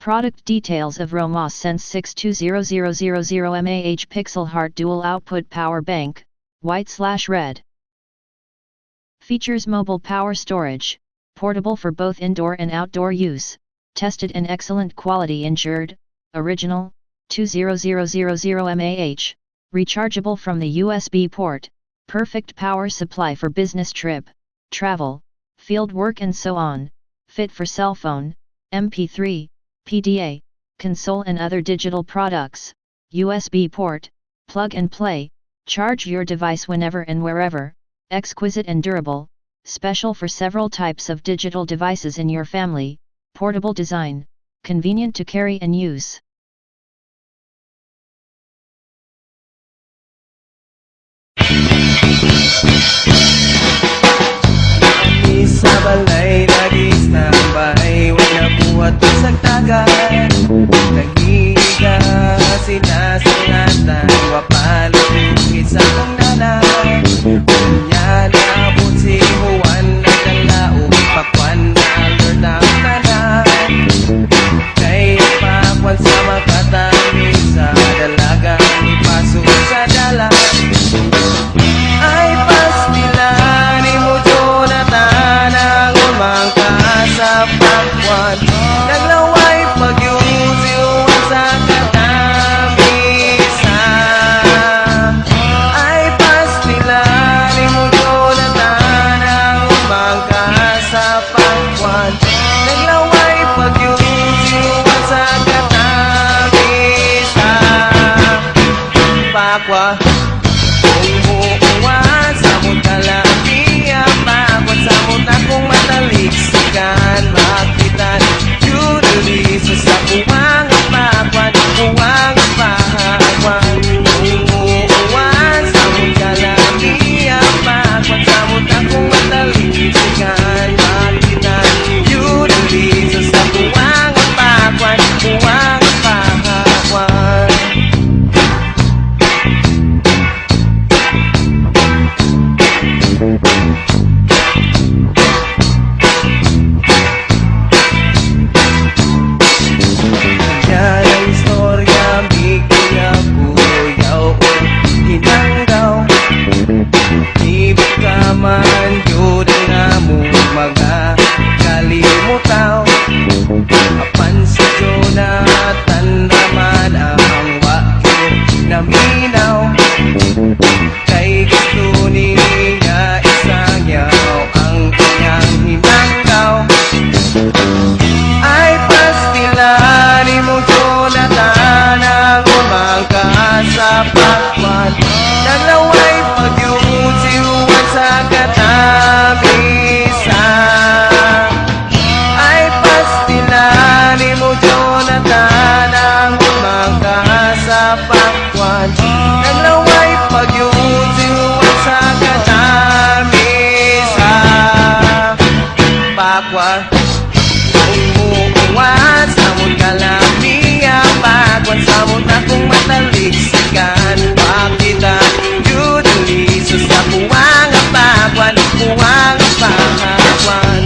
Product details of Romos Sense 620000 mAh Pixel Heart Dual Output Power Bank, white/red. Features mobile power storage, portable for both indoor and outdoor use, tested in excellent quality insured, original, 20000 mAh, rechargeable from the USB port, perfect power supply for business trip, travel, field work and so on, fit for cell phone, MP3, PDA, console and other digital products, USB port, plug and play, charge your device whenever and wherever, exquisite and durable, special for several types of digital devices in your family, portable design, convenient to carry and use. Sa balay, nagis ng bahay, wala buhat sa tagat. Naghiga, sinasangatan, wapalugit sa kong nanay. Kanya naabot si Juan, nagdalaog, pakwan na alert ang nanay. Kaya pakwan sa makatami, sa dalagang ipasok sa dalan. Ay pastila ni mo Jonathan ang umang sa pakwan. Naglaway pagyusiwan sa katamisa. Ay pastila ni mo Jonathan ang umang sa pakwan. Naglaway pagyusiwan sa katamisa. Pakwa umuuwan, samot kalami ang pakwan, samot akong mataliksikan, makitan, yuduli sa kuwang ang pakwan, kuwang ang pakwan. Umuuwan, samot kalami ang pakwan, samot akong mataliksikan, makitan, yuduli sa kuwang ang pakwan, kuwang ang pakwan. Yan ang istorya, bigyan ako yaw hinanggaw. Ibig ka man, yun na mo mga kalimutaw. Apan sa Jonathan naman ang wakil na minaw. Kay gusto niya isang yaw ang kanyang hinanggaw. Ay pastila ni mo Jonathan ang umangka sa pakwan. Naglaway pagyusiwan sa katamisa. Ay pastila ni mo Jonathan ang umangka sa pakwan. Naglaway pagyusiwan sa katamisa. Pakwan umuuwan, samot kalami ang pakwan, samot akong mataliksikan, pakitan, yuduli sa kuwang ang pakwan, kuwang ang pakwan.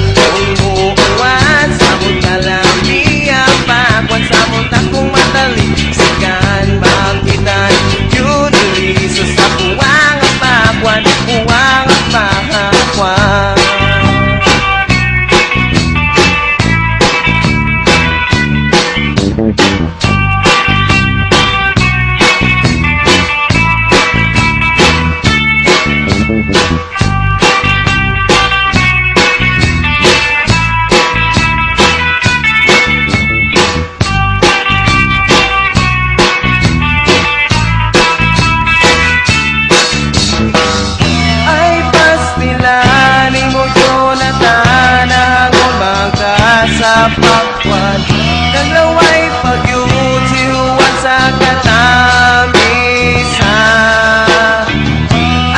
Umuuwan, samot kalami ang pakwan, samot akong mataliksikan, pakitan, yuduli sa kuwang ang pakwan, kuwang ang pakwan. Ay pastila ni mo Jonathan ang umangka sa pakwan. Naglaway pagyusiwan sa katamisa.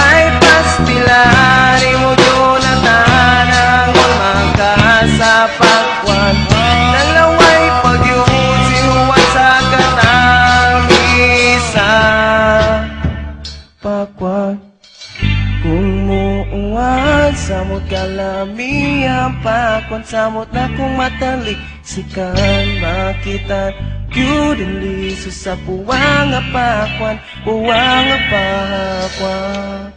Ay pastila ni mo Jonathan ang umangka sa pakwan. Naglaway pagyusiwan sa katamisa. Pakwan kung muuwan, samot kalami ang pakwan, samot na kong matalik sikan makitan Kyudin liso sa puwang apakwan Puwang apakwan